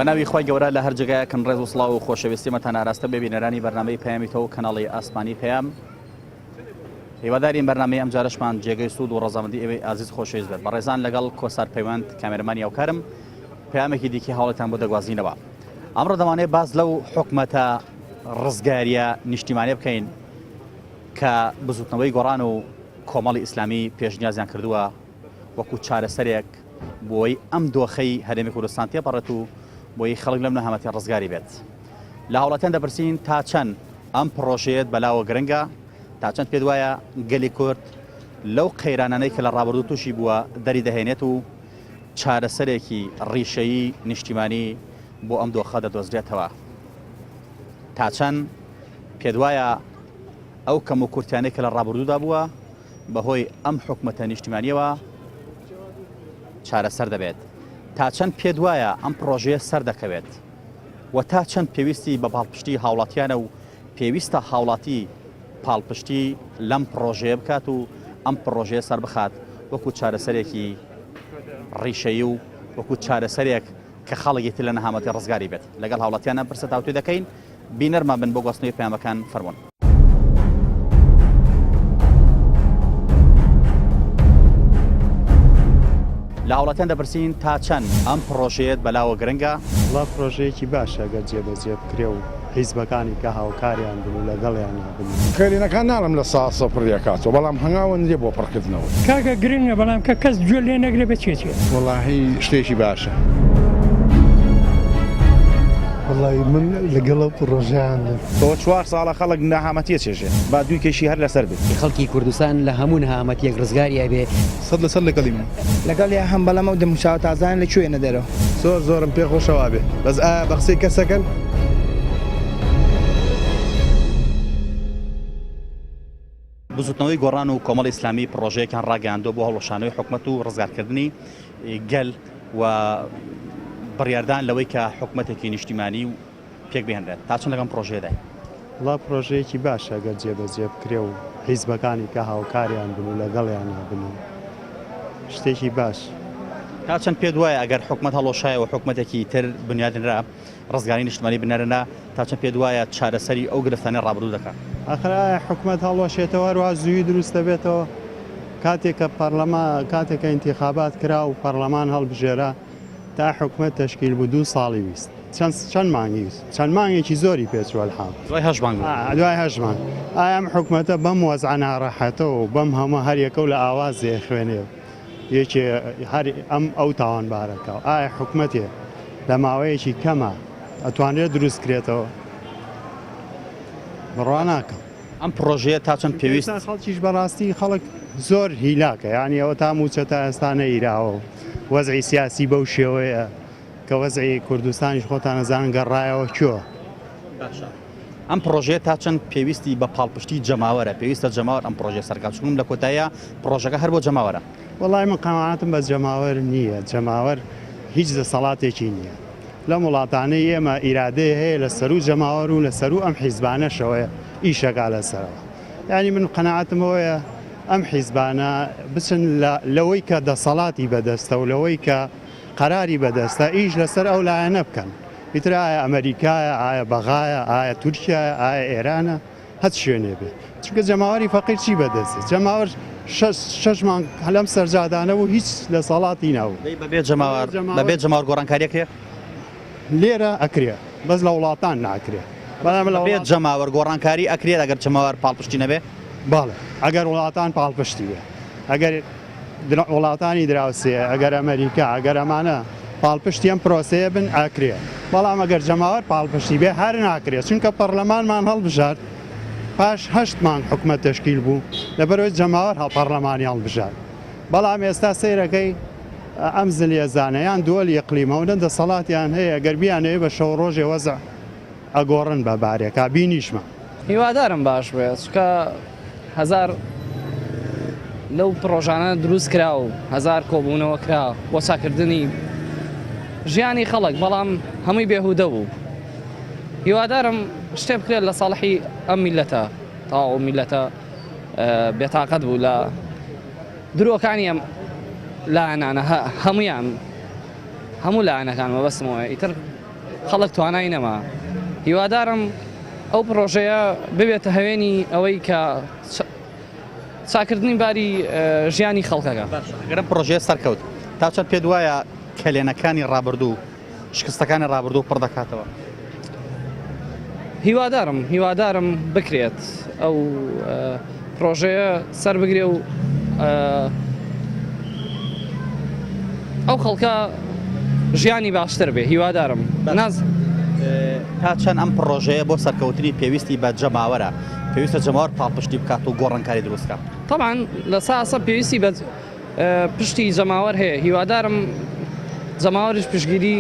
بەناوی خۆی گەورە لە هەر جگایەکن ڕێز و سڵاو و خۆشەویستیمەتان ئاراستە ببینەرانی بەرنامەی پەیامیتەوە کەناڵی ئاسمانی پەیام هیوادارین بەرنامەی ئەم جارەشمان جێگەی سوود و ڕەزامەندی ئێوەی ئازیز خۆشەویست بێت. بەڕێزان لەگەڵ کۆسار پەیوەند کامێرەمانی هاوکارم پەیامێکی دیکە هەوڵێتان بۆ دەگوازینەوە. ئەمڕۆ دەمانێت باز لەو حکومەتە ڕزگاریە نیشتیمانیە بکەین کە بزوتنەوەی گۆڕان و کۆمەڵی ئیسلامی پێشنیازیان کردووە وەکو چارەسەرێک بۆی ئەم دۆخەی هەرێمی کوردستان تێپەڕێت و بۆی خەڵک لەم نەهامەتی ڕزگاری بێت. لە هاوڵاتیان دەپرسین تا چەند ئەم پرۆژەیەت بەلاوە گرنگە، تا چەند پێت وایە گەلی کورد لەو قەیرانانەی کە لە ڕابردوو تووشی بووە دەری دەهێنێت و چارەسەرێکی ڕیشەیی نیشتیمانی بۆ ئەم دۆخە دەدۆزرێتەوە. تا چەند پێت وایە ئەو کەم و کورتیانەی کە لە ڕابردوودا بووە بەهۆی ئەم حکومەتە نیشتیمانیەوە چارەسەر دەبێت. تا چەند پێت وایە ئەم پرۆژەیە سەر دەکەوێت و تا چەند پێویستی بە پاڵپشتی هاوڵاتیانە و پێویستە هاوڵاتی پاڵپشتی لەم پرۆژەیە بکات و ئەم پرۆژەیە سەر بخات وەکو چارەسەرێکی ڕیشەیی و وەکو چارەسەرێک کە خەڵکێتی لە نەهامەتی ڕزگاری بێت. لەگەڵ هاوڵاتیانە پرسە تاوتوی دەکەین. بینەرمان بن بۆ گواستنەوەی پەیامەکان فەرموون. لە هاوڵاتیان دەپرسین تا چەند ئەم پرۆژەیەت بەلاوە گرنگە؟ وڵا پرۆژەیەکی باشە ئەگەر جێبەجێ بکرێ و حیزبەکانی کە هاوکاریان بن و لەگەڵیان بن. خێرینەکان ناڵم لە ساسە پڕیەکاتەوە بەڵام هەنگاوە نرێ بۆ پڕکردنەوە. کاکە گرنگە بەڵام کە کەس گوێ لێ نەگرێ بچێتێ. وەڵاهی شتێکی باشە. وڵی من لەگەڵە پرۆژیان بۆ 4 ساڵە خەڵک نەهامەتیە چێژێ با دوی کێشی هەر لەسەر بێت. خەڵکی کوردستان لە هەموو نەهامەتیەک ڕزگاریە بێ. سەد لەسەر لەگەڵی من لەگەڵ یا هەم بەڵەمە و دەموچاو تازان لەکوێنە دەرەوە زۆرم پێ خۆشەوا بێ بەس ئایا بە قسەی کەسەکەن بزوتنەوەی گۆڕان و کۆمەڵی ئیسلامی پرۆژەیەکان ڕاگەیاندۆ بۆ هەڵۆشانەوەی حکومەت و ڕزگارکردنی گەل و بڕیاردان لەوەی کە حکومەتێکی نیشتیمانی و پێک بهێنرێت. تا چەند لەگەم پرۆژەیەدا؟ وڵا پرۆژەیەکی باشە ئەگەر جێبەجێ بکرێ و حیزبەکانی کە هاوکاریان بن و لەگەڵیان بن و شتێکی باش. تا چەند پێت وایە ئەگەر حکومەت هەڵۆشایە و حکومەتێکی تر بنیادنرا ڕزگاری نیشتیمانی بنەرەنا تا چەند پێت وایە چارەسەری ئەو گرفتانەی ڕابردوو دەکات؟ ئاخر حکومەت هەڵۆشێتەوە هەروە زووی دروست دەبێتەوە کاتێک کە پەرلەمان کاتێککە ئینتیخابات کرا و پەرلەمان هەڵبژێرا تا حکومەت تەشکیل بوو 2 ساڵی ویست. چەند مانگی ویست؟ چەند مانگێکی زۆری پێچوە الحاڵ. دوای 8 مانگ بوو. دوای 8 مانگ. ئایا ئەم حکومەتە بەم وەزعە ناڕەحەتەوە و بەم هەموو هەر یەکە و لە ئاوازێ خوێنێ یەکێ هەر ئەو تاوانبارەکە ئایا حکومەتێ لە ماوەیەکی کەمە ئەتوانێت دروست کرێتەوە؟ بڕوا ناکەم. ئەم پرۆژەیە تا چەند پێویست خەڵکیش بەڕاستی خەڵک زۆر هیلاکە یعنی ئەوە تا موچەتە ئێستانە ئیراوە وەزعی سیاسی بەو شێوەیە کە وەزعی کوردستانیش خۆتان نەزانن گەڕایەوە کوێ. ئەم پرۆژەیە تا چەند پێویستی بە پاڵپشتی جەماوەرە پێویستە جەماوەر ئەم پرۆژە سەرکەوتن لە کۆتاییە پرۆژەکە هەر بۆ جەماوەرە. وەڵای من قەناعەتم بە جەماوەر نییە. جەماوەر هیچ دەسەڵاتێکی نییە. لە وڵاتانەی ئێمە ئیرادەیە هەیە لە سەر و جەماوەر و لە سەر و ئەم حیزبانەشەوەیە ئیشەکا لەسەرەوە. یعنی من قەناعەتمەوەیە ئەم حیزبانە بچن لەوەی کە دەسەڵاتی بەدەستە و لەوەی کە قەراری بەدەستە ئیش لەسەر ئەو لایەنە بکەن. ئیتر ئایا ئەمریکایە، ئایا بەغایە، ئایا تورکیایە، ئایا ئێرانە، هەت شوێنێ بێت. چونکە جەماوەری فەقیر چی بەدەستێت؟ جەماوەر 6 مانگ لەم سەرجادانە و هیچ لە سەڵاتی نەبوو. بەبێت جەماوەر گۆڕانکاریەک هەیە؟ لێرە ئەکرێ بەس لە وڵاتان ناکرێ. بەڵام بێت جەماوەر گۆڕانکاری ئەکرێت ئەگەر جەماوەر پاڵپشتی نەبێ؟ باڵێ ئەگەر وڵاتان پاڵپشتی بێ، ئەگەر وڵاتانی دراوسێ، ئەگەر ئەمریکا، ئەگەر ئەمانە پاڵپشتی ئەم پرۆسەیە بن ئاکرێ. بەڵام ئەگەر جەماوەر پاڵپشتی بێ هەر ناکرێت چونکە پەرلەمانمان هەڵبژار پاش 8 مانگ حکومەت تشکیل بوو لەبەرەوەی جەماوەر پەرلەمانی هەڵبژار. بەڵام ئێستا سەیرەکەی ئەم زلیێزانەیان دووەلی ئیقلیمەونە دەسەڵاتیان هەیە ئەگەر بیانەوێ بە شەو ڕۆژێ وەزع ئەگۆڕن بە بارێکا بینیشمە. هیوادارم باش بێت چکە هەزار لەو پرۆژانە دروست کرا و هەزار کۆبوونەوە کرا بۆ چاکردنی ژیانی خەڵک بەڵام هەمووی بێهودە بوو. هیوادارم شتێ بکرێت لە ساڵحی ئەم میلەتە تاو میلەتە بێتاقەت بوو لە درۆکانی ئەم لایەنانە هەمویان هەموو لایەنەکان مەبەستمەوە ئیتر خەڵک توانای نەما هیوادارم ئەو پرۆژەیە ببێتە هەوێنی ئەوەی کە چاکردنی باری ژیانی خەڵکەکە گەرم پرۆژەیە سەرکەوت تا چەند پێت وایە کەلێنەکانی ڕابردوو شکستەکانی ڕابردوو پڕ دەکاتەوە هیوادارم بکرێت ئەو پرۆژەیە سەر بگرێ و ئەو خەڵکە ژیانی باشتر بێ هیوادارم ناز تا چەند ئەم پرۆژەیە بۆ سەرکەوتنی پێویستی بە جەماوەرە پێویستە جەماوەر پاڵپشتی بکات و گۆڕانکاری دروستکە طبعا لە ساسە پێویستی بە پشتی جەماوەر هەیە هیوادارم جەماوەرش پشگیری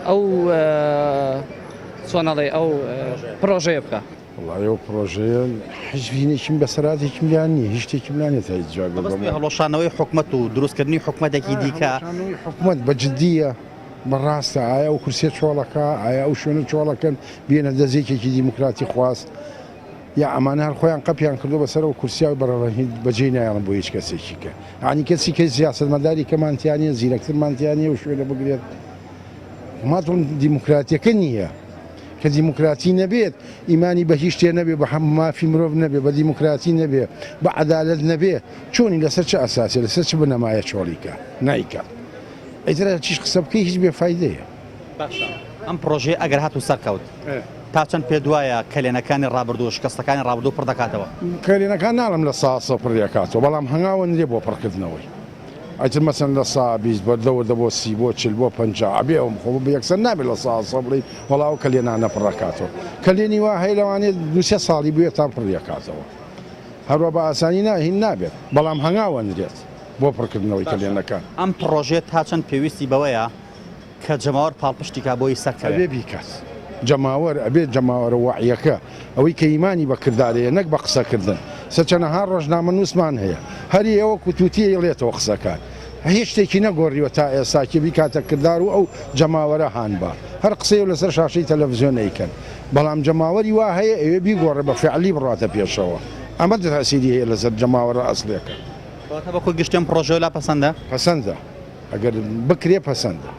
ئەو چۆنەڵێ ئەو پرۆژەیە بکە والله ئەو پرۆژەیە حیزبینێکیم بەسەراتێکم لیان نییە هیچ شتێکم لانێت هیچ جواب هەڵۆشانەوەی حکومەت و دروستکردنی حکومەتێکی دیکە حکومت بەجددیە بەڕاستە ئایا ئەو کورسێ چۆڵەکە ئایا ئەو شوێنە چۆڵەکەن بێنە دەزێکێکی دیموکراتی خواست یا ئەمانە هەر خۆیان قەپیان کردو بەسەر و کورسیا بەڕەهین بەجێ نایڵم بۆ هیچ کەسێکی کە عنی کەسی کە سیاسەتمەداری کەمانتیانە زیرەکترمانتیانە و شوێنە بگرێت ماتۆن دیموکراتیەکە نییە کە دیموکراتی نەبێت ئیمانی بە هیچ شتێ نەبێ بە هەم مافی مرۆڤ نەبێ بە دیموکراتی نەبێ بە عەدالەت نەبێ چۆنی لەسەر چه ئەساسی لەسەر چ بنەمایە چۆڵیکە نایکات ئەیترە چیش قسە بکەی هیچ بێفایدەیە ئەم پرۆژێ ئەگەر هات و سەرکەوت تا چەند پێ دوایە کەلێنەکانی ڕابردوو شکستەکانی ڕابردوو پڕ دەکاتەوە کەلێنەکان ناڵم لە ساسە پڕ دەکاتەوە بەڵام هەنگاوە نرێ بۆ پڕکردنەوەی ئەیتر مەسەن لە سابیز بەردەوە دەبۆ سی بۆ چل بۆ پەنجا بێ ئەوم خۆ بە یەکسەر نابێت لە ساسە بڵێ وەڵاو کەلێنانە پڕەکاتەوە کەلێنی وا هەیە لەوانێت دوسێ ساڵی بوێ تا پڕ دەکاتەوە هەروە بە ئاسانی هین نابێت بەڵام هەنگاوە نرێت بۆ پڕکردنەوەی کەلێنەکان ئەم پرۆژێت تا چەند پێویستی بەوەیە کە جەماوەر پاڵپشتیکا بۆی سەرکەوێ ئەبێ بیکات جەماوەر ئەبێت جەماوەرە وەعیەکە ئەوەی کە ئیمانی بە کردارەیە نەک بە قسەکردن سەرچەنەها ڕۆژنامە نووسمان هەیە هەری ئەوە کوتوتیە ئێڵێتەوە قسەکان هیچ شتێکی نەگۆڕیوە تا ئێستاکی بیکاتە کردار و ئەو جەماوەرە هاانبار هەر قسەی لەسەر شاشەی تەلەڤیزیۆن ئەیکەن بەڵام جەماوەری وا هەیە ئەوێ بیگۆڕێ بە فعلی بڕاتە پێشەوە ئەمە تەسیری هەیە لەسەر جەماوەرە ئەسلێکە بەکو گشتم پرۆژە لا پەسەندە پەسەندە ئەگەر بکرێ پەسەندە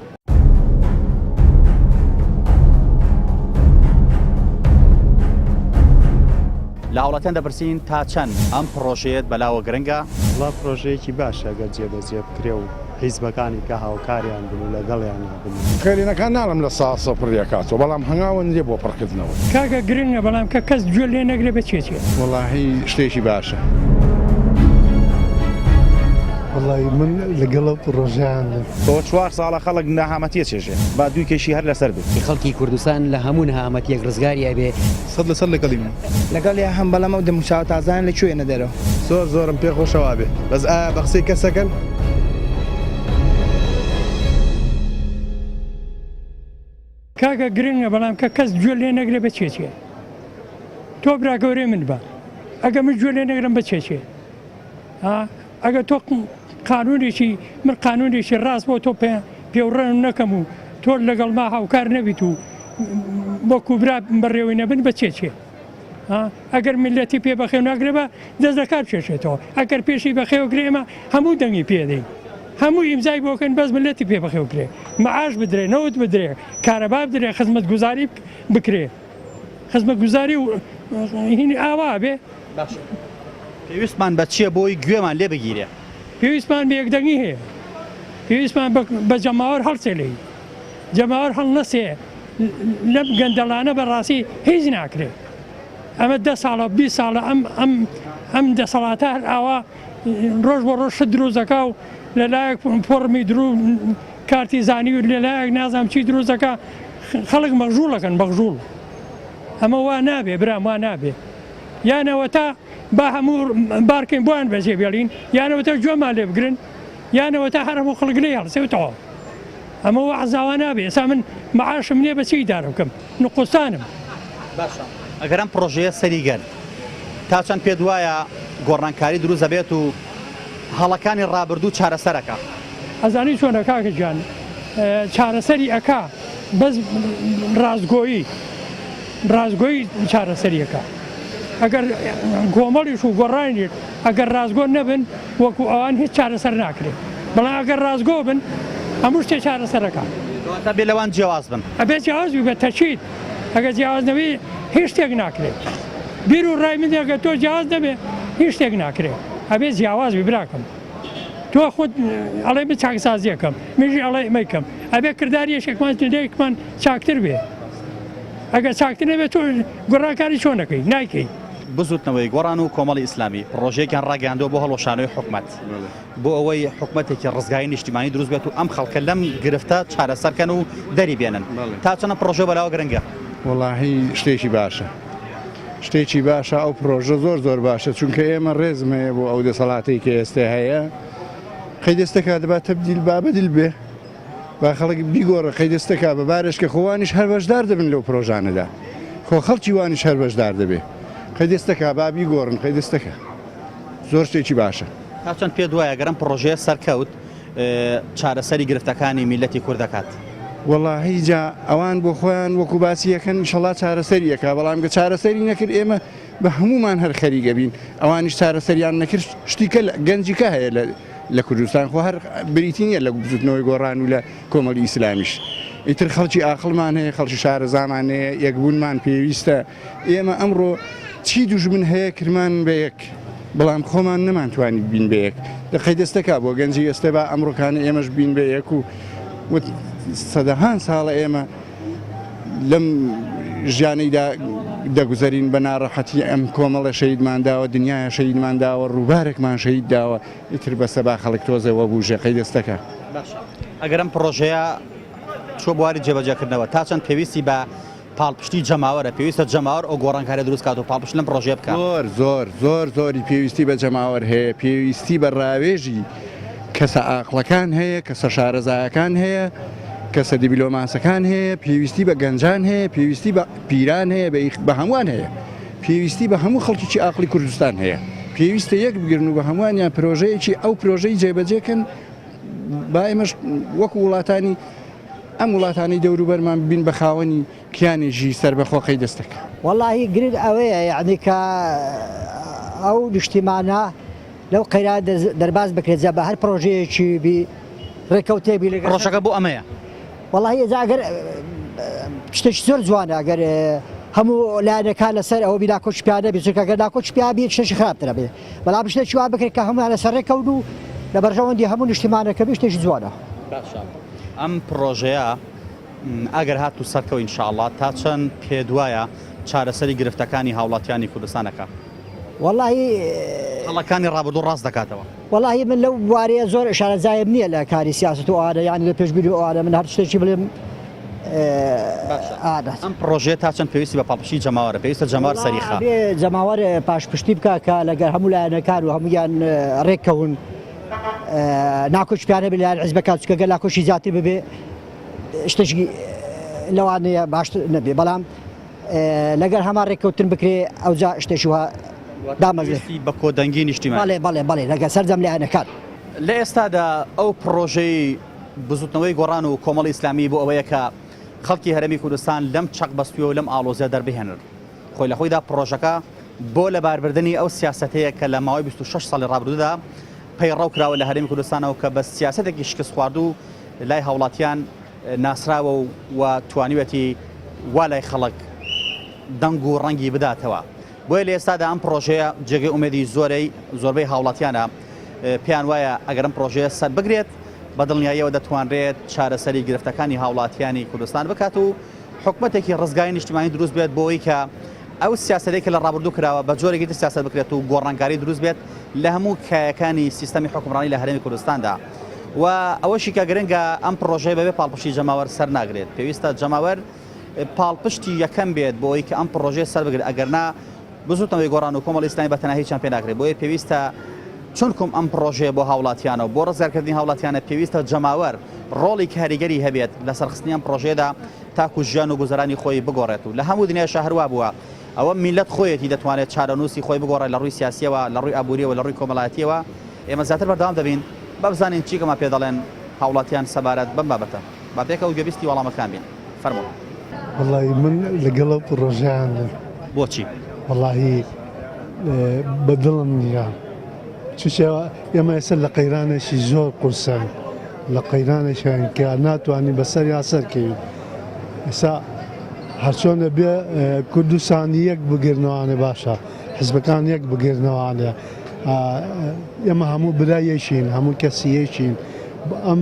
لە هاوڵاتیان دەپرسین تا چەند ئەم پرۆژەیەت بەلاوە گرنگە وڵا پرۆژەیەکی باشە گەر جێبەجێ بکرێ و حیزبەکانی کە هاوکاریان بن و لەگەڵیان بن کەلێنەکان ناڵم لە ساسە پڕ دەکاتەوە بەڵام هەنگاوە نرێ بۆ پڕکردنەوە کاکە گرنگە بەڵام کە کەس گوێ لێ نەگرێ بچێتێ وەڵاهی شتێکی باشە وڵی من لەگەڵە پرۆژیان بۆ 4 ساڵە خەڵک ناهامەتیە چێژێ با دوی کێشی هەر لەسەر بێت خەڵکی کوردستان لە هەموو نەهامەتیەک ڕزگاری ئەبێ سەد لەسەر لەگەڵی من لەگەڵ یا هەم بەڵەمە و دەموچاو تازان لەکوێنە دەرەوە زۆرم پێ خۆشەوا بێ بەس ئایا بە قسەی کەسەکەن کاکە گرنگە بەڵام کە کەس گوێ لێ نەگرێ بچێتێ تۆ برا گەورەی من بە ئەگە من گوێ لێ نەگرم بچێتێ ئەگە تۆ قانونێکی من قانونێکی ڕاست بۆ تۆ پێوڕێن نەکەم و تۆ لەگەڵ ما هاوکار نەبیت و بۆ کوبرا بەڕێوەی نەبن بچێتێ ئەگەر میلەتی پێ بەخێو ناگرێ بە دەست دەکات بچێتەوە ئەگەر پێشی بەخێو گرێمە هەموو دەنگی پێدەین هەموو ئیمزای بۆکەن بەس ملەتی پێ بەخێو کرێ مەعاش بدرێ نەوت بدرێ کارەبا بدرێ خزمەت گوزاری بکرێ خزمەت گوزاری و هینی ئاوا بێ پێویستمان بە چییە بۆی گوێمان لێ بگیرێ پێویستمان بە یەکدەنگی هەیە پێویستمان بە جەماوەر هەڵسێلێ جەماوەر هەڵ نەسێ لەم گەندەڵانە بەڕاستی هیچ ناکرێ ئەمە 10 ساڵە 20 ساڵە ئەم دەسەڵاتە هەر ئاوا ڕۆژ بۆ ڕۆژ شت دروستەکە و لەلایەک پۆڕمی درو کارتی زانی و لەلایەک نازام چی دروستەکە خەڵک مەغژوڵەکەن بەغژوڵ ئەمە وا نابێ برام وا نابێ یانەوە تا با هەموو بارکەین بۆیان بەجێ بێڵین یانەوە تا گوێمان لێ بگرن یانەوە تا هەر هەموو خەڵک لێ هەڵسێتەوە ئەمە وا عەزاوا نابێ ئێستا من مەعاشم نییە بە چی ئیدارە بکەم نقوستانم ئەگەر ئەم پرۆژەیە سەریگەر تا چەند پێ دوایە گۆڕانکاری دروست دەبێت و هەڵەکانی ڕابردوو چارەسەرەکە ئەزانی چۆنە کاکە گیان چارەسەری ئەکا بەس ڕازگۆیی چارەسەریەکە ئەگەر گۆمەڵیش و گۆڕانیت ئەگەر ڕازگۆ نەبن وەکو ئەوان هیچ چارەسەر ناکرێت بەڵام ئەگەر ڕازگۆ بن هەموو شتێ چارەسەرەکە تا بێ لەوان جیاواز بن ئەبێ جیاوازبی بە تەچیت ئەگە جیاوازنەوەی هیچ شتێک ناکرێت بیر و ڕای من ئەگە تۆ جیاواز دەبێ هیچ شتێک ناکرێت ئەبێ جیاوازبی براکەم تۆ خۆت ئەڵێ من چاکسازیەکەم منژی ئەڵێ ئەمەیکەم ئەبێ کردداری یەشێکمان لەیەکمان چاکتر بێ ئەگە چاکتر نەبێت تۆ گۆڕانکاری چۆنەکەی نایکەی بزوتنەوەی گۆڕان و کۆمەڵی ئیسلامی ڕۆژێکیان ڕاگەاندەوە بۆ هەڵۆشانەوەی حکومەت بۆ ئەوەی حکومەتێکی ڕزگای نیشتیمانی دروست بێت و ئەم خەڵکە لەم گرفتە چارەسەرکەن و دەری بێنن تا چەنە پرۆژە بەلاوە گرنگە وەڵاهی شتێکی باشە شتێکی باشە ئەو پرۆژە زۆر باشە چونکە ئێمە ڕێزم هەیە بۆ ئەو دەسەڵاتی کە ئێستا هەیە قەی دەستەکە دەبات تەبدیل با بەدیل بێ با خەڵک بیگۆڕە قەی دەستەکە بە بارشکە خۆوانیش هەر بەشدار دەبن لەو پرۆژانەدا خۆ خەڵکی وانیش هەر بەشدار دەبێ قەی دەستەکە با بیگۆڕن قەی دەستەکە زۆر شتێکی باشە تا چەند پێ دوایە گەرم پرۆژەیە سەرکەوت چارەسەری گرفتەکانی میلەتی کورد دەکات وەڵاهی جا ئەوان بۆ خۆیان وەکو باسیەکەن ئینشەڵا چارەسەریەکە بەڵام کە چارەسەری نەکرد ئێمە بە هەمومان هەر خەریکە بین ئەوانیش چارەسەریان نەکرد شتیکە گەنجیکە هەیە لە کوردستان خۆ هەر بریتی نیە لە بزوتنەوەی گۆڕان و لە کۆمەڵی ئیسلامیش ئیتر خەڵکی ئاقڵمان هەیە خەڵکی شارەزامان هەیە یەکبوونمان پێویستە ئێمە ئەمڕۆ چی دوژمن هەیە کرمان بە یەک بەڵام خۆمان نەمانتوانی بین بە یەک دەخەی دەستەکە بۆ گەنجی ئێستا بە ئەمڕۆکانە ئێمەش بین بە یەک و سەدەهان ساڵە ئێمە لەم ژیانەیدا دەگوزەرین بە ناڕەحەتی ئەم کۆمەڵە شەیدمان داوە دنیاە شەیدمان داوە ڕووبارێکمان شەید داوە ئیتر بەسە با خەڵک تۆزەوە بوو ژێقەی دەستەکە ئەگەر ئەم پرۆژەیە چۆ بواری جێبەجێکردنەوە تا چەند پێویستی بە پاڵپشتی جەماوەرە پێویستە جەماوەر ئەو گۆڕانکاری دروست کات و پاڵپشت لەم پرۆژێ بکات زۆری پێویستی بە جەماوەر هەیە پێویستی بە ڕاوێژی کەسە ئاقلەکان هەیە کەسە شارەزایەکان هەیە کەسە دیبلۆماسەکان هەیە پێویستی بە گەنجان هەیە پێویستی بە پیران هەیە بە هەمووان هەیە پێویستی بە هەموو خەڵکیی ئاقلی کوردستان هەیە پێویستە یەک بگرن و بە هەمووانیان پرۆژەیەکی ئەو پرۆژەی جێبەجێکن با ئێمەش وەکو وڵاتانی ئەم وڵاتانی دەوروبەرمان بین بە خاوەنی کیانێژی سربەخۆقەی دەستەکە واللهی گرنگ ئەوەیە یعنی کە ئەو نیشتیمانە لەو قەیرا دەرباز بکرێت بە هەر پرۆژەیەکی بی ڕێکەوتێبی لەگەڵ ڕۆژەکە بۆ ئەمەیە والله ئەگەر شتێکی زۆر جوانە ئەگەر هەموو لایەنەکان لەسەر ئەوە بی لاکۆچ پیانە بێت چونکە ئەگەر لاکۆچ پیا بێت شتێکی خراپترە بێت بەڵام شتێکی وا بکرێت کە هەمووان لەسەر ڕێکەوت و لە بەرژەوەندی هەموو نیشتیمانەکە بێت شتێکی جوانە ئەم پرۆژەیە ئەگەر هاتوو سەرکەوت ئینشاءڵڵا تا چەند پێ دوایە چارەسەری گرفتەکانی هاوڵاتیانی کوردستانەکە واللهی هەڵەکانی ڕابردوو ڕاست دەکاتەوە واللهی من لەو بوارەیە زۆر شارەزایم نییە لە کاری سیاست و ئاە یانی لە پێشبیری و ئاە من هەر شتێکی بڵێم ئەم پرۆژێ تا چەند پێویستی بە پاڵپشتی جەماوەرە پێویستە جەماوەر سەریخا جەماوەر پاشپشتی بکە کە لەگەر هەموو لایەنەکان و هەمویان ڕێککەون ناکۆچ پیانە بێ لایەن حیزبەکان چکە گەر لاکۆشی زیاتر ببێ شتێکی لەوانەیە باش نەبێ بەڵام لەگەر هەمان ڕێککەوتن بکرێ ئەوجا شتێکی وە دامەزێتی بە کۆدەنگی نیشتیمانی بەڵێ لەگە سەرجەم لایەنەکان لە ئێستادا ئەو پرۆژەی بزوتنەوەی گۆڕان و کۆمەڵی ئیسلامی بۆ ئەوەیە کە خەڵکی هەرێمی کوردستان لەم چەق بەستویە و لەم ئاڵۆزیە دەربهێنن خۆی لە خۆیدا پرۆژەکە بۆ لەباربردننی ئەو سیاسەتەیە کە لە ماوەی 26 ساڵی ڕابردوودا پەیڕەو کراوە لە هەرێمی کوردستانەوە کە بە سیاسەتێکی شکست خواردوو لای هاوڵاتیان ناسراوە و توانیوەتی وا لای خەڵک دەنگ و ڕەنگی بداتەوە بۆیە لە ئێستادا ئەم پرۆژەیە جێگەی ئومێدی زۆربەی هاوڵاتیانە پێیان وایە ئەگەر ئەم پرۆژەیە سەر بگرێت بە دڵنیاییەوە دەتوانرێت چارەسەری گرفتەکانی هاوڵاتیانی کوردستان بکات و حکومەتێکی ڕزگای نیشتیمانی دروست بێت بۆ ئەوەی کە ئەو سیاسەتێکی لە ڕابردوو کراوە بە جۆرێکی تر سیاست بکرێت و گۆڕانکاری دروست بێت لە هەموو کایەکانی سیستەمی حکومڕانی لە هەرێمی کوردستاندا و ئەوەشی کە گرنگە ئەم پرۆژەیە بەبێ پاڵپشتی جەماوەر سەر ناگرێت پێویستە جەماوەر پاڵپشتی یەکەم بێت بۆ ئەوەی کە ئەم پرۆژەیە سەر بگرێت ئەگەرنا بزوتنەوەی گۆڕان و کۆمەڵی ئیسلامی بەتەنهایی چیان پێ ناکرێت بۆیە پێویستە چونکم ئەم پرۆژەیە بۆ هاوڵاتیانە و بۆ ڕزگارکردنی هاوڵاتیانە پێویستە جەماوەر ڕۆڵی کاریگەری هەبێت لە سەرخستنیان پرۆژەیەدا تاکو ژیان و گوزەرانی خۆی بگۆڕێت و لە هەموو دنیای شەهروا بووە ئەوە میلەت خۆیەتی دەتوانێت چارەنووسی خۆی بگۆڕێت لە ڕووی سیاسیەوە لە ڕووی ئابووریەوە لە ڕووی کۆمەڵایەتیەوە ئێمە زیاتر بەردەوام دەبین با بزانین چیکەمە پێ دەڵێن هاوڵاتیان سەبارەت بەم بابەتە با پێکە و گوێبیستی وەڵامەکان بین فەرموو والله من لەگەڵ پرۆژەیان بۆچی والله بەدڵم نییە چونکە ئێمە ئێستا لە قەیرانێکی زۆر قورسن لە قەیرانێکیان کە ناتوانانی بەسەر یاسەرکەوین ئێستا هەرچۆنە بێ کوردستان یەک بگرنەوەوانێ باشە حزبەکان یەک بگرنەوەوانێ ئێمە هەموو برایەکین هەموو کەسیەکین ئەم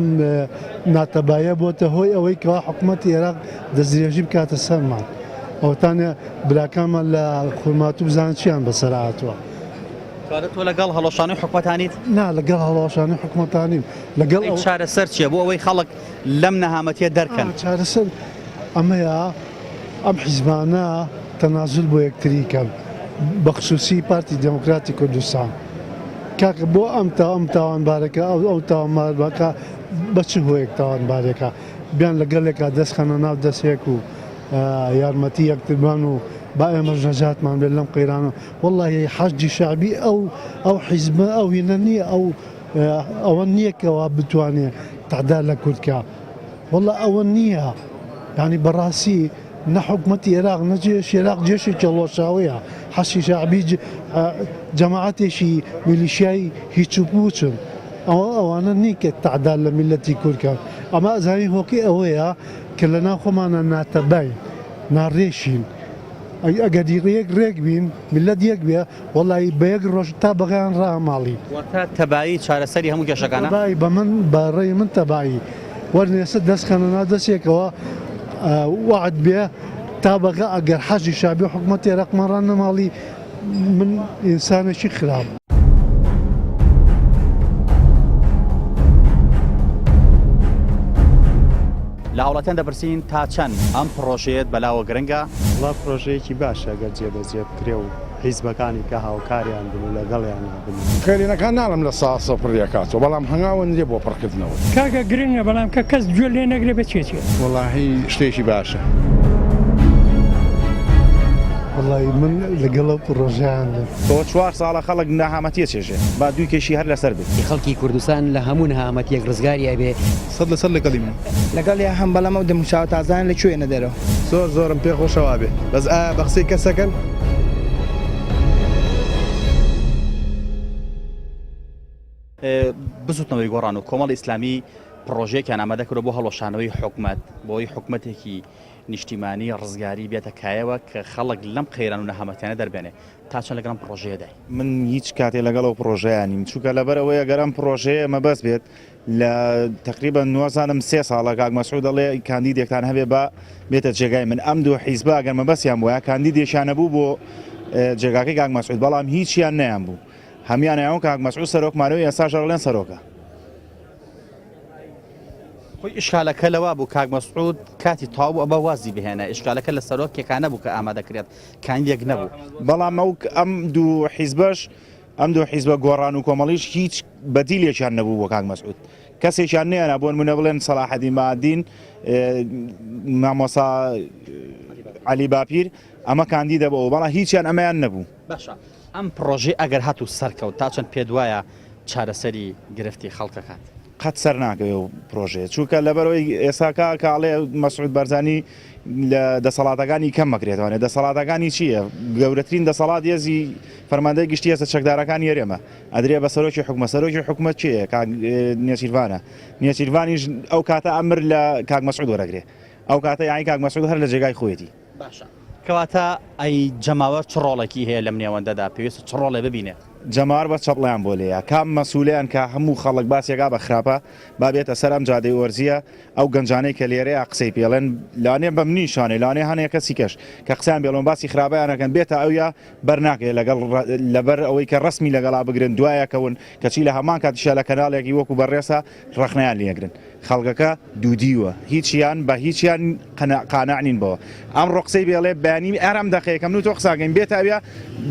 ناتەبایە بۆتە هۆی ئەوەی کەوا حکوومەتی عێراق دەستدرێژی بکاتە سەرمان ئەوتانە براکانمان لە خورمات و بزانن چیان بەسەر هاتووە تۆ لەگەڵ هەڵۆشانی حکوومەتانیت نا لەگەڵ هەڵەوەشانی حکوومەتانیم لەگەڵ چارەسەر چییە بۆ ئەوەی خەڵک لەم نەهامەتیە دەرکەن چارەسەر ئەمەیە ئەم حیزبانە تەنازل بۆ یەکتریکەن بەخصوصی پارتی دموکراتی کوردستان کاکە بۆ ئەم تاوانبارەکە ئەو تاوانبارەکە بە چ هۆیەک تاوانبارێکە بیان لەگەڵێکا دەستخەنە ناو دەستێک و یارمەتی یەکترمان و با ئێمەش نەجاتمان بێت لەم قەیرانە وەڵڵاهی حەشدی شعبی ئەو حیزبە ئەو هینە نییە ئەوە نییەکەوە بتوانێت تعداد لە کوردکە وەڵڵا ئەوە نییە یعنی بەڕاستی نە حکوومەتی عێراق نەجێش عێراق جێشی چەڵۆشاوەیە حەشی شعبی جەماعەتێکی میلیشیایی هیچ و پوچن ئەوانە نیکە تعداد لە میلەتی کوردکە ئەمە ئەزانی هۆکی ئەوەیە کە لە ناو خۆمانە ناتەبین ناڕێشین ئەگەر یەک ڕێک بین میلەت یەک بێ وەڵی بە یەک ڕۆژ تا بەغیان ڕاماڵی تەبایی چارەسەری هەموو کێشەکانە بە من بەڕێی من تەبایی وەرنێسە دەستخەنەنا دەستێکەوە وعد بێ تا بەغا ئەگەر حەجی شابی حکوومەتی عێراقمان ڕانەماڵی من ئینسانێکی خراپ لە هاوڵاتیان دەپرسین تا چەند ئەم پرۆژەیەت بەلاوە گرنگە وڵا پرۆژەیەکی باشە گەر جێبەجێ بکرێ و حیزبەکانی کە هاوکاریان بن و لەگەڵیان بن خێرینەکان ناڵم لە ساسە پڕیەکاتەوە بەڵام هەنگاوە نرێ بۆ پڕکردنەوە کاکە گرنگە بەڵام کە کەس گوێ لێ نەگرێ بچێتێ وەڵاهی شتێکی باشە وڵی من لەگەڵە پرۆژیان تۆ 4 ساڵە خەڵک نەهامەتیە چێژێ با دوی کێشی هەر لەسەر بێت خەڵکی کوردستان لە هەموو نەهامەتیەک ڕزگاری ئەبێ سەد لەسەر لەگەڵی من لەگەڵ یا هەم بەڵام ئەو دەموچاو تازان لەکوێنە دەرەوە زۆرم پێ خۆشەوا بێ بەس ئایا بە قسەی کەسەکەن بزوتنەوەی گۆڕان و کۆمەڵی ئیسلامی پرۆژەیەکیان ئامادە کردو بۆ هەڵۆشانەوەی حکوومەت بۆی حکوومەتێکی نیشتیمانی ڕزگاری بێتە کایەوە کە خەڵک لەم قەیران و نەهامەتیانە دەربێنێ تا چەند لەگەڵم پرۆژەیەدای من هیچ کاتێ لەگەڵ ئەو پرۆژەیانیم چووکە لەبەرەوەی گەرم پرۆژەیە مەبەست بێت لە تقریبا نوازانم 3 ساڵە کاک مەسعود دەڵێ کاندیدێکتان هەبێ بە بێتە جێگای من ئەم دوو حیزبە ئەگەر مەبەستیان وایە کاندیدێکیانە بوو بۆ جێگاکەی کاک مەسعود بەڵام هیچیان نەیان بوو هەمیان یاون کاک مەسعود سەرۆکمانەوەی ئێستاش دەڵێن سەرۆکە خۆی ئیشکالەکە لەوە بوو کاک مەسعود کاتی تاو بوو ئەبە وازی بهێنە ئیشکالەکە لە سەرۆکێکانە بوو کە ئامادەکرێت کاندیدێک نەبوو بەڵام ئەم دوو حیزبەش ئەم دوو حیزبە گۆڕان و کۆمەڵیش هیچ بەدیلێکیان نەبوو بۆ کاک مەسعود کەسێکیان نێنە بۆ نمونە بڵێن سەلاحەدین مادین مامۆسا عەلی باپیر ئەمە کاندیدە بۆ بەڵام هیچیان ئەمەیان نەبوو باشە ئەم پرۆژەی ئەگەر هاتوو سەرکەوت تا چەند پێ وایە چارەسەری گرفتی خەڵکەکات قەت سەر ناکەوێ و پرۆژێ چووکە لەبەرەوەی ئێساکە کاڵێ مەسعود بەرزانی لە دەسەڵاتەکانی کەم مەکرێتوانێت دەسەڵاتەکانی چییە؟ گەورەترین دەسەڵات هێزی فەرماندەی گشتی هێزە چەکدارەکانی هەرێمە ئەدرێ بە سەرۆکی حکومە سەرۆکی حکومەت چییە؟ نێچیروانە نێچیروانیش ئەو کاتە ئەمر لە کاک مەسعود وەرەگرێ ئەو کاتە یانی کاک مەسعود هەر لە جێگای خۆیەتی باشە کەواتە ئەی جەماوە چ ڕۆڵێکی هەیە لەم نێوەندەدا پێویستە چ ڕۆڵێ ببینێ جەماوەر بە چەپڵیان بۆ لێیە کام مەسئولیان کە هەموو خەڵک باسێکا بە خراپە با بێتە سەر ئەم جادەی وەرزیە ئەو گەنجانەی کە لێرەیە قسەی پێڵێن لانێ بەم نیشانێ لانێ هەنێ کەسی کەش کە قسەیان بێڵۆن باسی خراپەیانەکەن بێتە ئەویا بەرناکێ لەبەر ئەوەی کە ڕسمی لەگەڵا بگرن دوایەکەون کەچی لە هەمان کاتیشە لە کەناڵێکی وەکو بەڕێسە ڕخنەیان لێگرن خەڵکەکە دوودیوە هیچیان بە هیچیان قانەعنین بەوە ئەم ڕۆقسەی بێڵێ بەیانی ئارام دەقەیەکەم و تۆ قساگەین بێتە ئەویا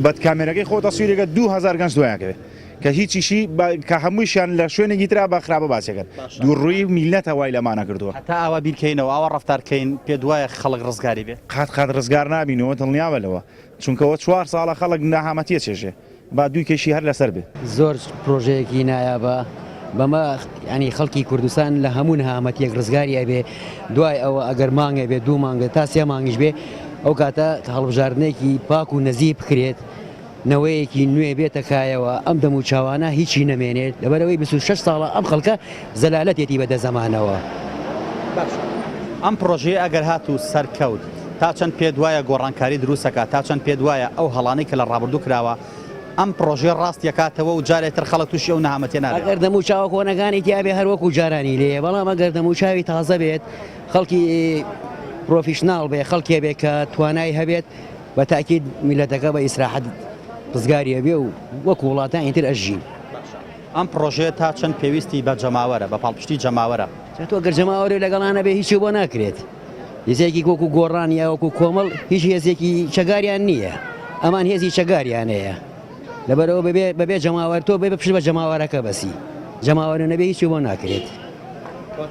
بەد کامێرەکەی خۆ تەسویرێکە 2000 گەنج دوایەکەوێت کە هیچیشی کە هەموویشیان لە شوێنێکی ترا بە خراپە باسێکن دووڕووی میلەتە وای لەمانە کردووە تا ئاوا بیرکەینەوە ئاوا ڕفتارکەین پێ دوایە خەڵک ڕزگاری بێ قات ڕزگار نبینەوە دڵنیاوەلەوە چونکەوە 4 ساڵە خەڵک ناهامەتیە چێژێ با دوی کێشی هەر لەسەر بێت زۆر پرۆژەیەکی نایابە بەمە ینی خەڵکی کوردستان لە هەموو نەهامەتیەک ڕزگاری ئەبێ دوای ئەوە ئەگەر مانگێ بێ 2 مانگە تا 3 مانگیش بێ ئەو کاتە هەڵبژاردنێکی پاک و نەزیب بکرێت نەوەیەکی نوێ بێتە کایەوە ئەم دەم و چاوانە هیچی نەمێنێت لەبەرەوەی 26 ساڵە ئەم خەڵکە زەلالەتێتی بەدە زەمانەوە. ئەم پرۆژەیە ئەگەر هات و سەرکەوت تا چەند پێ دوایە گۆڕانکاری دروستەکە تا چەند پێ دوایە ئەو هەڵانەی کە لە ڕابردوو کراوە ئەم پرۆژێ ڕاست یکاتەوە و جارێتتر خەڵک تووشی ئەو نەهامەتێ نابێت. ئەگەر دەم و چاوە کۆنەکانی تیاابێ هەروەکو جارانی لێ بەڵام ئەگەر دەم و چاوی تازە بێت خەڵکی پرۆفیشناڵ بێ خەڵکێ بێ کە توانای هەبێت بە تاکید میلەتەکە بە ئیسراحەت ڕزگاریە بێ و وەکو وڵاتانیتر ئەژین. ئەم پرۆژێ تا چەند پێویستی بە جەماوەرە بە پاڵپشتی جەماوەرە تۆ گەر جەماوەری لەگەڵانە بێ هیچی بۆ ناکرێت. هێزێکی وەکو گۆڕان یا وەکو کۆمەڵ هیچ هێزێکی چەگاریان نییە ئەمان هێزی چەگاریانەیە لەبەرەوە بەبێ جەماوەر تۆ بێ بپشت بە جەماوەرەکە بەسی جەماوەرە نەبێ هیچی بۆ ناکرێت.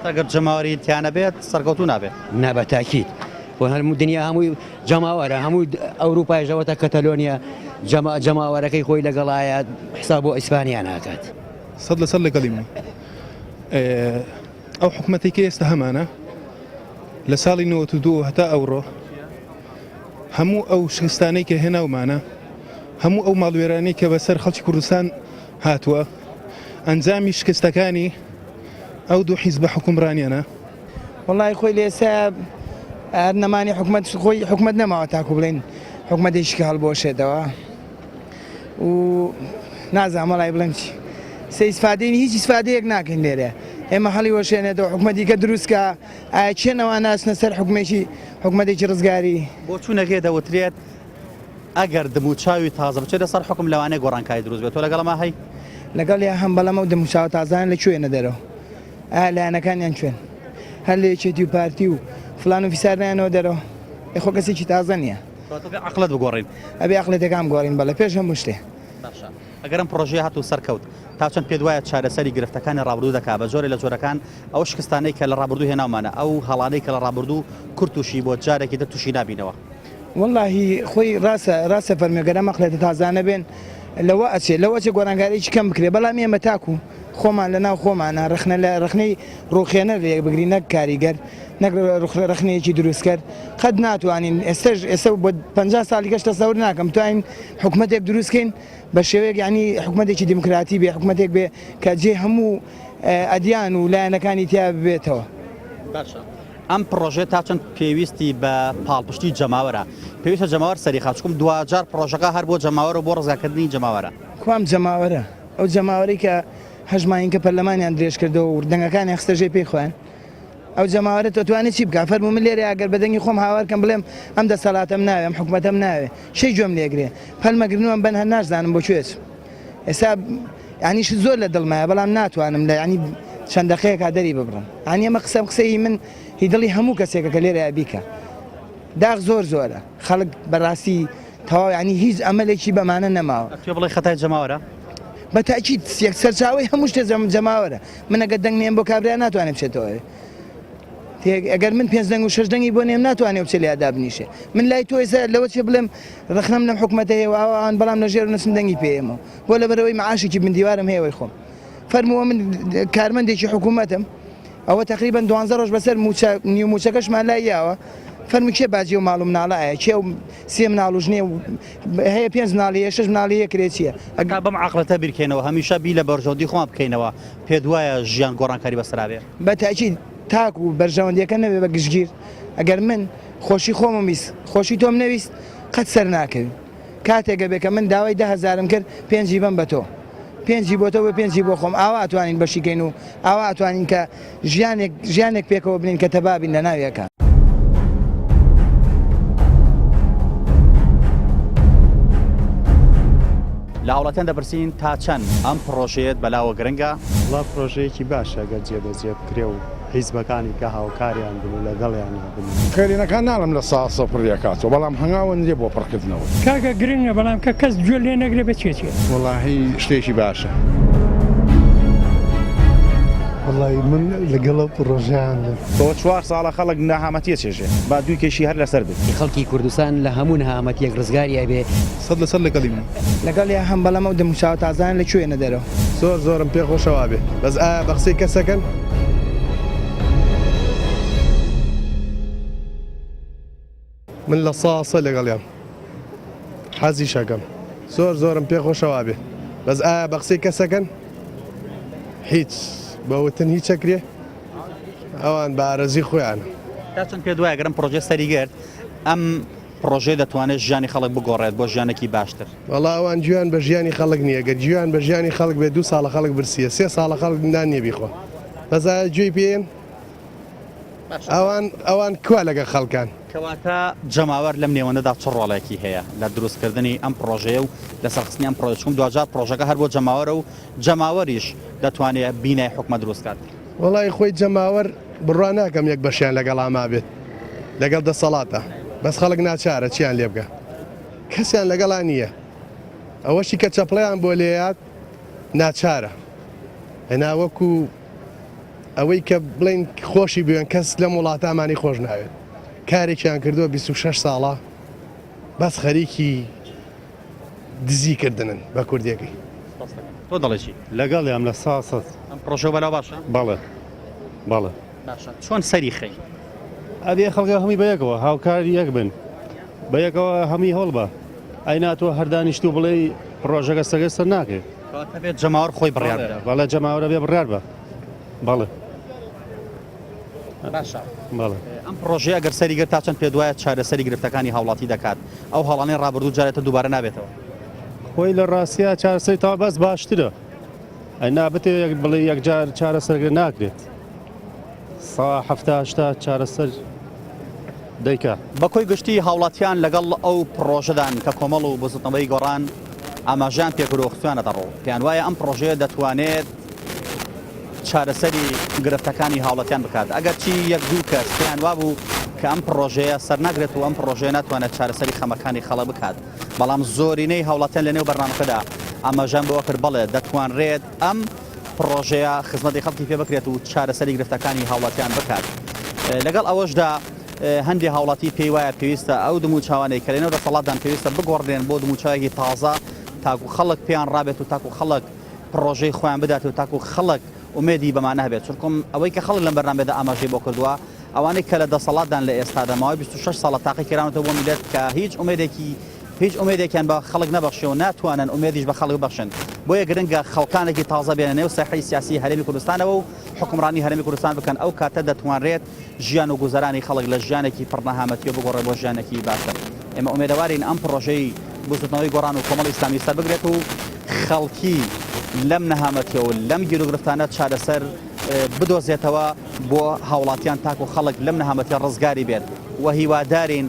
ئەگەر جەماوەری تیانە بێت سەرکەوتو نابێت نابەتاکیت بۆ هەرموو دنیا هەمووی جەماوەرە هەموو ئەوروپای ژەوەتە کەتەلۆنیا جەماوەرەکەی خۆی لەگەڵایە حساب بۆ ئیسپانیا ناکات. سەد لەسەر لەگەڵیمە ئەو حکومەتێکی ئێستا هەمانە لە ساڵی 92 هەتا ئەوڕۆ هەموو ئەو شکستانەی کە هێناومانە هەموو ئەو ماڵوێرانەی کە بەسەر خەڵکی کوردستان هاتووە ئەنجامی شکستەکانی ئەو دوو حیزب حکومڕانیانە. وڵای خۆی لێسا نەمانی خۆی حکومت نەماوە تاکو بڵێن حکومەتێکی هەڵبۆشێتەوە و نازانم وڵای بڵێم چی سەیسفادەی هیچ ئیسفادەیەک ناکەین لێرە ئێمە هەڵی وەشێنێتەوە حکومەتی کە دروستکە ئایا چێنەوە ناسنە سەر حکومەتێکی ڕزگاری بۆ چوونەگێ دەوترێت ئەگەر دم و چاوی تازە بچێتە سەر حکم لەوانەیە گۆڕانکاری دروست بێت تۆ لەگەڵەما هەی لەگەڵ یا هەم بەڵەمە و دم و چاو تازان لەکوێنە دەرەوە ئایا لایەنەکانیان کوێن هەر لە یەکێتی و پارتی و فلان و فیسارنیانەوە دەرەوە خۆ کەسێکی تازە نییە عقلت بگۆڕین ئەبێ عقلێتەکان گۆڕین بەڵە پێش هەموو شتێ. ئەگەرم پرۆژەیە هاتوو سەرکەوت تا چەند پێ دوایە چارەسەری گرفتەکانی ڕابردوو دەکات بە جۆرە لە جۆرەکان ئەو شکستانەی کە لە ڕابردوو هێناومانە ئەو هەڵانەی کە لە ڕابردوو کورت تووشی بۆ جارێکی دە تووشی نبینەوە. واللهی خۆی ڕاستە فەرمیێگەرە مەقلێتە تازانە بێن لەوە ئەچێت لەوە چێ گۆڕانکاریی کەم بکرێت بەڵام ئێمە تاکو خۆمان لە ناو خۆمانە رخنە لە رخنەی ڕوخێنە لێ بگری نەک کاریگەر نەک رخنەیەکی دروست کرد قەت ناتوانین ئێستا بۆ 50 ساڵی گەشتە سەور ناکەم توانین حکومەتێک دروستکەین بە شێوەیەک ینی حکومەتێکی دیموکراتی بێ حکومەتێک بێ کە جێ هەموو ئەدیان و لایەنەکانی تیا بێتەوە. ئەم پرۆژێ تا چەند پێویستی بە پاڵپشتی جەماوەرە پێویستە جەماوەر سەریخا چکم دوجار پرۆژەکە هەر بۆ جەماوەرە بۆ ڕزگارکردنی جەماوەرە کوام جەماوەرە ئەو جەماوەری کە هەژماین کە پەرلەمانیان درێژ کردەوە و دەنگەکانی خستەژێ پێی خۆیان ئەو جەماوەرە توانێت چی بکە فەرموو من لێرە ئەگەر بەدەنگی خۆم هاوارکەم بڵێم ئەم دەسەڵاتەم ناوێ ئەم حکومەتەم ناوێ شەی گوێم لێگرێ پەلمەگرنووەم بەن هەر نازانم بۆ کوێت ئێستا ینیش زۆر لە دڵمایە بەڵام ناتوانم لە ینی چەند دەقەیەکا دەری ببڕم ینی ئەمە قسەی من هی دڵی هەموو کەسێکە کە لێرە بیکە داغ زۆرە خەڵک بەڕاستی تەواو ینی هیچ ئەمەلێکی بەمانە نەماوە پێ بڵێ خەتای جەماوەرە بە تاکید سەرچاوی هەموو شتێ جەماوەرە من ئەگەر دەنگ نێم بۆ کابرایان ناتوانێت بچێتەوە ئەگەر من 5 دەنگ و 6 دەنگی بۆ نێم ناتوانێت بچێت لێدا بنیشێ من لای تۆ ێستا لەوە چێ بڵێم ڕخنەم لەم حکومەتەیە و ئەوان بەڵام لەژێر و نەچم دەنگی پێێمەوە بۆ لەبەرەوەی مەعاشێکی بندیوارم هەیەوەی خۆم فەرمووە من کارمەندێکی حکومەتم ئەوە تقریبا 12 ڕۆژ بەسەر نیو موچەکەشمان لای یاوە فەرمی کێ باجی و ماڵ و مناڵایە کێ و سێ مناڵ و ژنێ هەیە 5 مناڵیە 6 مناڵیە کرێتیە ئەگا بەم عقلەتە بیرکەینەوە هەمیشە بی لە بەرژەوەندی خۆمان بکەینەوە پێ دوایە ژیان گۆڕانکاری بەسەرابێ بە تاکید تاک و بەرژەوەندیەکە نەبێ بە گشتگیر ئەگەر من خۆشی خۆمم ویست خۆشی تۆم نەویست قەت سەر ناکەوی کاتێکە بێ کە من داوای 10,000م کرد 5 بەم بە تۆ 5 بۆ تۆ بە 5 بۆ خۆم ئاوا ئەتوانین بەشیکەین و ئاوا ئەتوانین کە ژیانێک پێکەوە بنین کە تەبابین لە ناویەکە. لە هاوڵاتیان دەپرسین تا چەند ئەم پرۆژەیەت بەلاوە گرنگە وڵا پرۆژەیەکی باشە گەر جێبەجێ بکرێ و حیزبەکانی کە هاوکاریان بن و لەگەڵیان بن خێرینەکان ناڵم لە ساسە پڕیەکاتەوە بەڵام هەنگاوەن لێ بۆ پڕکردنەوە کاکە گرنگە بەڵام کە کەس گوێ لێ نەگرێ بچێتێ وەڵاهی شتێکی باشە وڵی من لەگەڵە پرۆژیان تۆ 4 ساڵە خەڵک نەهامەتیە چێژێ با دوی کێشی هەر لەسەر بێت خەڵکی کوردستان لە هەموو نەهامەتیەک ڕزگاریە بێ سەد لەسەر لەگەڵیمە لەگەڵ یا هەم بەڵەمە و دم و چاو تازان لەکوێنە دەرەوە زۆرم پێ خۆشەوا بێ بەس ئایا بە قسەی کەسەکەن من لە ساسە لەگەڵیان حەزی شەکەم زۆرم پێ خۆشەوا بێ بەس ئایا بە قسەی کەسەکەن هیچ بەوتن هیچ چەکرێ ئەوان بارەزی خۆیان تا چەند پێ دوایە گەرم پرۆژێ سەریگرت ئەم پرۆژێ دەتوانێت ژیانی خەڵک بگۆڕێت بۆ ژیانێکی باشتر وەڵا ئەوان گویان بە ژیانی خەڵک نییە گە گویان بە ژیانی خەڵک بێ 2 ساڵە خەڵک برسیە 3 ساڵە خەڵک دان نیە بیخۆ بەزای گوێی پێن ئەوان کوا لەگە خەڵکان کەواتە جەماوەر لەم نێوەندەدا چ ڕۆڵێکی هەیە لە دروستکردنی ئەم پرۆژەیە و لەسەرخستنی ئەم پرۆژە چوون دوجار پرۆژەکە هەر بۆ جەماوەرە و جەماوەریش دەتوانێت بینای حکومە دروستکات وەڵی خۆی جەماوەر بڕوا ناکەم یەک بەشیان لەگەڵ ئاما بێت لەگەڵ دەسەڵاتە بەس خەڵک ناچارە چیان لێ بگە کەسیان لەگەڵان نییە ئەوەشی کە چەپڵیان بۆ لێات ناچارە هێنا وەکو ئەوەی کە بڵین خۆشی بوێن کەس لە وڵاتامانی خۆش ناوێت کارێکیان کردووە 26 ساڵە بەس خەریکی دزیکردنن بە کوردیەکەی تۆ دەڵێکی لەگەڵ یام لە ساسە ئەم پرۆژە بەلا باشە بەڵێ بەڵێ باشە چۆن سەری خەی ئەبێ خەڵگە هەمی بەیەکەوە هاوکاری یەک بن بەیەکەوە هەمی هەڵ بە ئەیناتوە هەردانیشت و بڵێ پرۆژەکە سەگە سەر ناکێت بێت جەماوەر خۆی بڕیار بەڵێ جەماوەرە بێ بڕیار بە بەڵێ باشە بەڵێ ئەم پرۆژەیە ئەگەر سەریگەر تا چەند پێ دوایە چارەسەری گرفتەکانی هاوڵاتی دەکات ئەو هەڵانەی ڕابردوو جارێتە دووبارە نابێتەوە خۆی لە ڕاستیە چارەسەری تا بەس باشترە ئەینا بتێ بڵێ یەکجار چارەسەرگە ناکرێت سا هەفتا چارەسەر دەیکا بە کۆی گشتی هاوڵاتیان لەگەڵ ئەو پرۆژەدان کە کۆمەڵ و بزوتنەوەی گۆڕان ئاماژیان پێکرۆخسویانە دەڕۆ پێیان وایە ئەم پرۆژەیە دەتوانێت چارەسەری گرفتەکانی هاوڵاتیان بکات ئەگەر چی یەک دوو کەس پێیان وابوو کە ئەم پرۆژەیە سەر ناگرێت و ئەم پرۆژەیە ناتوانێت چارەسەری خەمەکانی خەڵک بکات بەڵام زۆرینەی هاوڵاتیان لە نێو بەرنامەکەدا ئاماژیان بەوە کرد بڵێ دەتوانرێت ئەم پرۆژەیە خزمەتی خەڵکی پێ بکرێت و چارەسەری گرفتەکانی هاوڵاتیان بکات لەگەڵ ئەوەشدا هەندی هاوڵاتی پێی وایە پێویستە ئەو دموچاوانەی کە لەنێو دەسەڵاتدان پێویستە بگۆڕێن بۆ دموچاوێکی تازە تاکو خەڵک پێیان ڕابێت و تاکو خەڵک پرۆژەی خۆیان بدات و تاکو خەڵک ئومێدی بەمانە هەبێت چونکم ئەوەی کە خەڵک لەم بەرنامەدا ئاماژەی بۆ کردووە ئەوانەی کە لە دەسەڵاتدان لە ئێستادا ماوەی 26 ساڵە تاقی کراونەوە بۆ میلەت کە هیچ ئومێدێکیان بە خەڵک نەبەخشێ و ناتوانن ئومێدیش بە خەڵک بەخشن بۆیە گرنگە خەڵکانێکی تازە بێنە نێو ساحەی سیاسی هەرێمی کوردستانەوە و حکومڕانی هەرێمی کوردستان بکەن ئەو کاتە دەتوانرێت ژیان و گوزەرانی خەڵک لە ژیانێکی پڕنەهامەتی و بگۆڕێ بۆ ژیانێکی باشتر ئێمە ئومێدەوارین ئەم پرۆژەی بوزوتنەوەی گۆڕان و کۆمەڵی ئیسلامی سەر بگرێت و خەڵکی لەم نەهامەتیەوە و لەم گیرۆگرفتانە چارەسەر بدۆزێتەوە بۆ هاوڵاتیان تاکو خەڵک لەم نەهامەتی ڕزگاری بێت و هیوادارین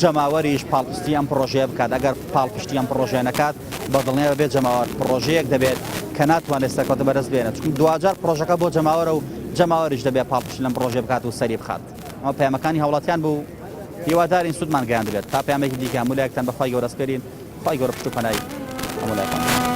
جەماوەریش پاڵپشتی ئەم پرۆژەیە بکات ئەگەر پاڵپشتی ئەم پرۆژەیە نەکات بەدڵنیە بێت جەماوەر پرۆژەیەک دەبێت کە ناتوانێت سەرکەوتە بەرز بێنێت چون دوجار پرۆژەکە بۆ جەماوەرە و جەماوەریش دەبێت پاڵپشتی لەم پرۆژێ بکات و سەری بخات ئەمە پەیامەکانی هاوڵاتیان بوو هیوادارین سوودمان گەیاند بێت تا پەیامێکی دیکە هەموو لایەکتان بەخوای گەورە سپێرین خی گەورە پشت و پەنای هەموو لایەکان